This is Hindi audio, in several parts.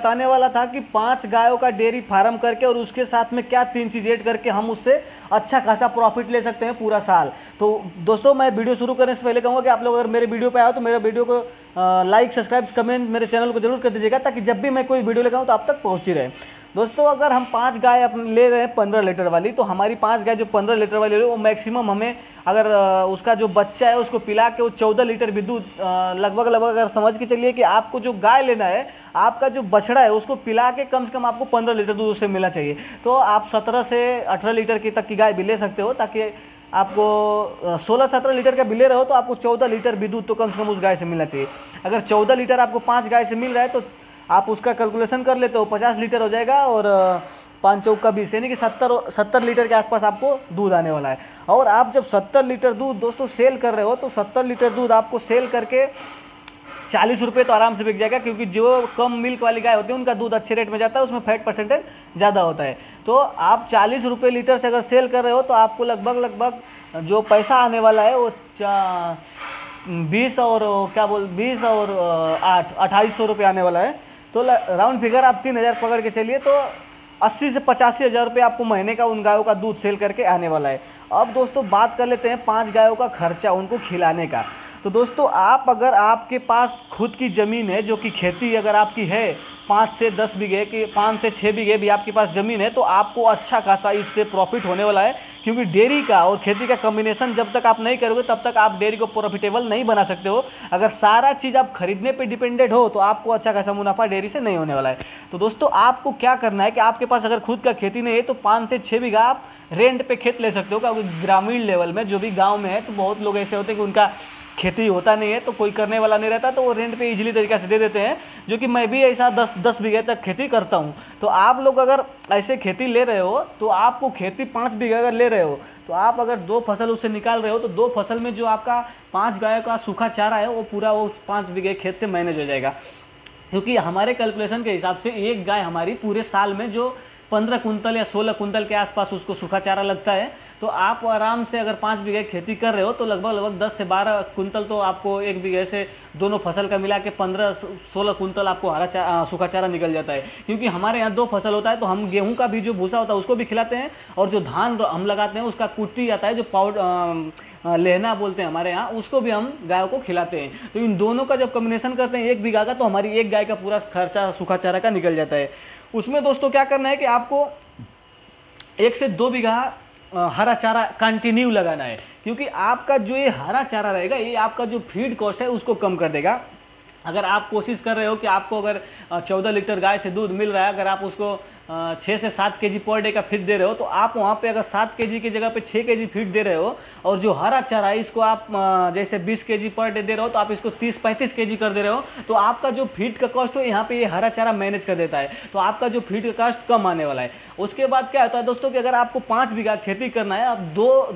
बताने वाला था कि 5 गायों का डेयरी फार्म करके और उसके साथ में क्या 3 चीज़ ऐड करके हम उससे अच्छा खासा प्रॉफिट ले सकते हैं पूरा साल। तो दोस्तों मैं वीडियो शुरू करने से पहले कहूँगा कि आप लोग अगर मेरे वीडियो पे आए हो तो मेरे वीडियो को लाइक सब्सक्राइब कमेंट मेरे चैनल को जरूर कर दीजिएगा, ताकि जब भी मैं कोई वीडियो लगाऊँ तो आप तक पहुँचती रहे। दोस्तों अगर हम 5 गाय अपने ले रहे हैं 15 लीटर वाली, तो हमारी 5 गाय जो 15 लीटर वाली है वो मैक्सिमम हमें अगर उसका जो बच्चा है उसको पिला के वो 14 लीटर भी दूध लगभग अगर समझ के चलिए कि आपको जो गाय लेना है, आपका जो बछड़ा है उसको पिला के कम से कम आपको 15 लीटर दूध उससे मिलना चाहिए। तो आप 17 से 18 लीटर की तक की गाय भी ले सकते हो, ताकि आपको 16-17 लीटर का भी ले रहे हो तो आपको 14 लीटर भी दूध तो कम से कम उस गाय से मिलना चाहिए। अगर 14 लीटर आपको 5 गाय से मिल रहा है तो आप उसका कैलकुलेशन कर लेते हो 50 लीटर हो जाएगा, और 5 चौक का 20 यानी कि 70 लीटर के आसपास आपको दूध आने वाला है। और आप जब 70 लीटर दूध दोस्तों सेल कर रहे हो तो 70 लीटर दूध आपको सेल करके 40 रुपये तो आराम से बिक जाएगा, क्योंकि जो कम मिल्क वाली गाय होती है उनका दूध अच्छे रेट में जाता है, उसमें फैट परसेंटेज ज़्यादा होता है। तो आप 40 रुपये लीटर से अगर सेल कर रहे हो तो आपको लगभग जो पैसा आने वाला है वो 20 और 8 2800 रुपये आने वाला है। तो राउंड फिगर आप 3000 पकड़ के चलिए, तो 80 से 85 हज़ार रुपये आपको महीने का उन गायों का दूध सेल करके आने वाला है। अब दोस्तों बात कर लेते हैं 5 गायों का खर्चा उनको खिलाने का। तो दोस्तों आप अगर आपके पास खुद की ज़मीन है, जो कि खेती अगर आपकी है 5 से 10 बीघे की, 5 से 6 बीघे भी आपके पास ज़मीन है, तो आपको अच्छा खासा इससे प्रॉफिट होने वाला है। क्योंकि डेयरी का और खेती का कॉम्बिनेशन जब तक आप नहीं करोगे तब तक आप डेयरी को प्रॉफिटेबल नहीं बना सकते हो। अगर सारा चीज़ आप खरीदने पे डिपेंडेंट हो तो आपको अच्छा खासा मुनाफा डेयरी से नहीं होने वाला है। तो दोस्तों आपको क्या करना है कि आपके पास अगर खुद का खेती नहीं है तो 5 से 6 बीघा आप रेंट पे खेत ले सकते हो। क्योंकि ग्रामीण लेवल में जो भी गाँव में है तो बहुत लोग ऐसे होते हैं कि उनका खेती होता नहीं है, तो कोई करने वाला नहीं रहता, तो वो रेंट पे इजीली तरीके से दे देते हैं। जो कि मैं भी ऐसा 10 बीघे तक खेती करता हूँ। तो आप लोग अगर ऐसे खेती ले रहे हो तो आपको खेती 5 बीघा अगर ले रहे हो तो आप अगर 2 फसल उससे निकाल रहे हो तो 2 फसल में जो आपका 5 गायों का सूखा चारा है वो पूरा उस 5 बीघे खेत से मैनेज हो जाएगा। क्योंकि हमारे कैलकुलेशन के हिसाब से एक गाय हमारी पूरे साल में जो 15 कुंतल या 16 कुंतल के आसपास उसको सूखा चारा लगता है। तो आप आराम से अगर 5 बीघे खेती कर रहे हो तो लगभग 10 से 12 कुंतल तो आपको एक बीघे से दोनों फसल का मिला के 15-16 कुंतल आपको सूखा चारा निकल जाता है। क्योंकि हमारे यहाँ 2 फसल होता है, तो हम गेहूं का भी जो भूसा होता है उसको भी खिलाते हैं, और जो धान हम लगाते हैं उसका कुट्टी आता है जो पाउडर लेहना बोलते हैं हमारे यहाँ, उसको भी हम गायों को खिलाते हैं। तो इन दोनों का जब कॉम्बिनेशन करते हैं 1 बीघा का, तो हमारी एक गाय का पूरा खर्चा सूखा चारा का निकल जाता है। उसमें दोस्तों क्या करना है कि आपको 1 से 2 बीघा हरा चारा कंटिन्यू लगाना है। क्योंकि आपका जो ये हरा चारा रहेगा ये आपका जो फीड कॉस्ट है उसको कम कर देगा। अगर आप कोशिश कर रहे हो कि आपको अगर 14 लीटर गाय से दूध मिल रहा है, अगर आप उसको 6 से 7 केजी पर डे का फीड दे रहे हो, तो आप वहाँ पे अगर 7 केजी की जगह पे 6 केजी फीड दे रहे हो, और जो हरा चारा है इसको आप जैसे 20 केजी पर डे दे रहे हो तो आप इसको 30-35 केजी कर दे रहे हो, तो आपका जो फीड का कॉस्ट हो यहाँ पे ये हरा चारा मैनेज कर देता है। तो आपका जो फीड का कॉस्ट कम आने वाला है। उसके बाद क्या होता है दोस्तों कि अगर आपको 5 बीघा खेती करना है, आप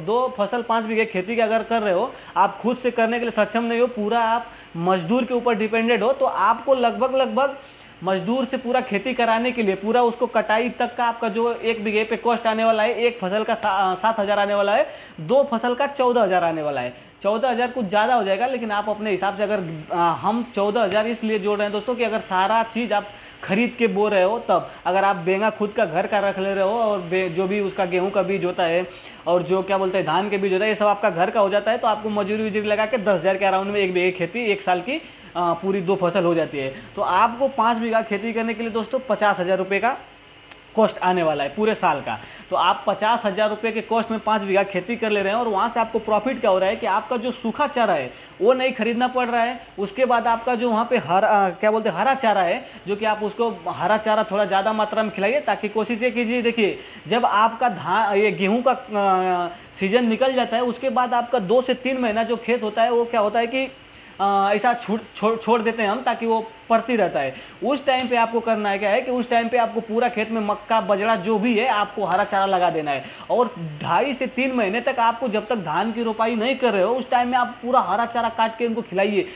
दो फसल 5 बीघे खेती का अगर कर रहे हो, आप खुद से करने के लिए सक्षम नहीं हो, पूरा आप मजदूर के ऊपर डिपेंडेंट हो, तो आपको लगभग मजदूर से पूरा खेती कराने के लिए पूरा उसको कटाई तक का आपका जो 1 बीघे पे कॉस्ट आने वाला है, एक फसल का 7,000 आने वाला है, 2 फसल का 14,000 आने वाला है। 14,000 कुछ ज़्यादा हो जाएगा, लेकिन आप अपने हिसाब से अगर हम 14,000 इसलिए जोड़ रहे हैं दोस्तों कि अगर सारा चीज़ आप खरीद के बो रहे हो, तब अगर आप बेंगा खुद का घर का रख ले रहे हो, और जो भी उसका गेहूं का बीज होता है और जो क्या बोलते हैं धान के बीज होता है, ये सब आपका घर का हो जाता है, तो आपको मजूरी वजूरी लगा के 10,000 के अराउंड में 1 बीघे खेती 1 साल की पूरी 2 फसल हो जाती है। तो आपको 5 बीघा खेती करने के लिए दोस्तों 50,000 रुपये का कॉस्ट आने वाला है पूरे साल का। तो आप 50,000 रुपये के कॉस्ट में 5 बीघा खेती कर ले रहे हैं, और वहाँ से आपको प्रॉफिट क्या हो रहा है कि आपका जो सूखा चारा है वो नहीं खरीदना पड़ रहा है। उसके बाद आपका जो वहाँ पे हरा चारा है, जो कि आप उसको हरा चारा थोड़ा ज़्यादा मात्रा में खिलाइए, ताकि कोशिश ये कीजिए, देखिए जब आपका ये गेहूँ का सीजन निकल जाता है उसके बाद आपका 2 से 3 महीना जो खेत होता है वो क्या होता है कि ऐसा छोड़ देते हैं हम, ताकि वो पड़ती रहता है। उस टाइम पे आपको करना है क्या है कि उस टाइम पे आपको पूरा खेत में मक्का बजड़ा जो भी है आपको हरा चारा लगा देना है, और 2.5 से 3 महीने तक आपको जब तक धान की रोपाई नहीं कर रहे हो उस टाइम में आप पूरा हरा चारा काट के उनको खिलाइए।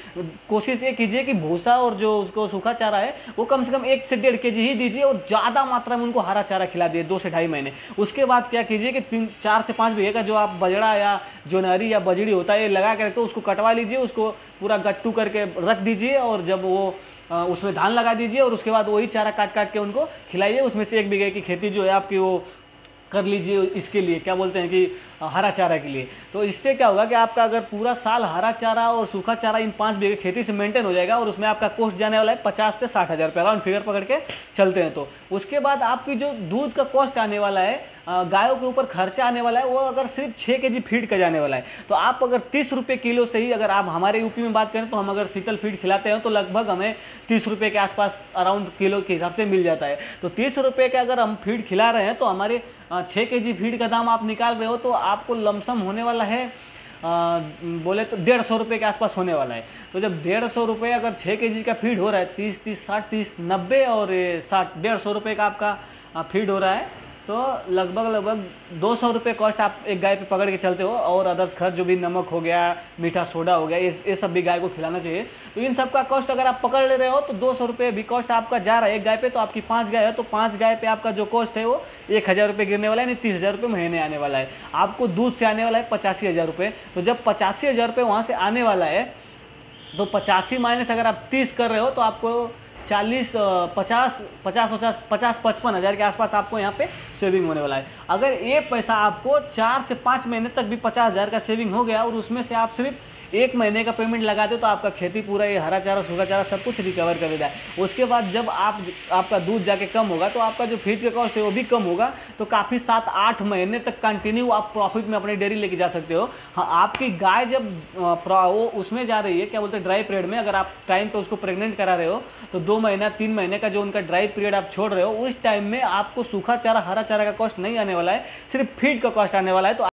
कोशिश ये कीजिए कि भूसा और जो उसको सूखा चारा है वो कम से कम 1 से 1.5 केजी ही दीजिए, और ज़्यादा मात्रा में उनको हरा चारा खिला दिए 2 से 2.5 महीने। उसके बाद क्या कीजिए कि 4 से 5 बीघे का जो आप बजड़ा या जोनारी या बजड़ी होता है ये लगा के रखते हो, उसको कटवा लीजिए, उसको पूरा गट्टू करके रख दीजिए, और जब वो उसमें धान लगा दीजिए और उसके बाद वही चारा काट काट के उनको खिलाइए। उसमें से 1 बीघे की खेती जो है आपकी वो कर लीजिए, इसके लिए क्या बोलते हैं कि हरा चारा के लिए। तो इससे क्या होगा कि आपका अगर पूरा साल हरा चारा और सूखा चारा इन 5 बीघे खेती से मेंटेन हो जाएगा और उसमें आपका कॉस्ट जाने वाला है 50 से 60 हज़ार रुपये, राउंड फिगर पकड़ के चलते हैं। तो उसके बाद आपकी जो दूध का कॉस्ट आने वाला है, गायों के ऊपर खर्चा आने वाला है, वो अगर सिर्फ 6 केजी फीड का जाने वाला है। तो आप अगर 30 रुपये किलो से ही, अगर आप हमारे यूपी में बात करें तो हम अगर शीतल फीड खिलाते हैं तो लगभग हमें 30 रुपये के आसपास अराउंड किलो के हिसाब से मिल जाता है। तो 30 रुपये के अगर हम फीड खिला रहे हैं तो हमारे 6 केजी फीड का दाम आप निकाल रहे हो तो आपको लमसम होने वाला है बोले तो 150 रुपये के आसपास होने वाला है। तो जब 150 रुपये अगर 6 केजी का फीड हो रहा है, 30 60 30 90 और 60 150 रुपये का आपका फीड हो रहा है, तो लगभग 200 रुपये कॉस्ट आप एक गाय पे पकड़ के चलते हो। और अदर्स खर्च जो भी नमक हो गया, मीठा सोडा हो गया, ये सब भी गाय को खिलाना चाहिए। तो इन सब का कॉस्ट अगर आप पकड़ ले रहे हो तो 200 रुपये भी कॉस्ट आपका जा रहा है एक गाय पे। तो आपकी 5 गाय है तो 5 गाय पे आपका जो कॉस्ट है वो 1000 रुपये गिरने वाला है, यानी 30,000 रुपये महीने आने वाला है। आपको दूध से आने वाला है 85,000 रुपये। तो जब 85,000 रुपये वहाँ से आने वाला है तो 85 माइनस अगर आप 30 कर रहे हो तो आपको 50-55 हज़ार के आसपास आपको यहाँ पे सेविंग होने वाला है। अगर ये पैसा आपको 4 से 5 महीने तक भी 50,000 का सेविंग हो गया और उसमें से आप सिर्फ 1 महीने का पेमेंट लगा दो तो आपका खेती पूरा ये हरा चारा सूखा चारा सब कुछ रिकवर कर देता है। उसके बाद जब आपका दूध जाके कम होगा तो आपका जो फीड का कॉस्ट है वो भी कम होगा। तो काफ़ी 7-8 महीने तक कंटिन्यू आप प्रॉफिट में अपनी डेयरी लेके जा सकते हो। हाँ, आपकी गाय जब वो उसमें जा रही है, क्या बोलते हैं, ड्राई पीरियड में, अगर आप टाइम पे उसको प्रेग्नेंट करा रहे हो तो 2 महीना 3 महीने का जो उनका ड्राई पीरियड आप छोड़ रहे हो, उस टाइम में आपको सूखा चारा हरा चारा का कॉस्ट नहीं आने वाला है, सिर्फ फीड का कॉस्ट आने वाला है। तो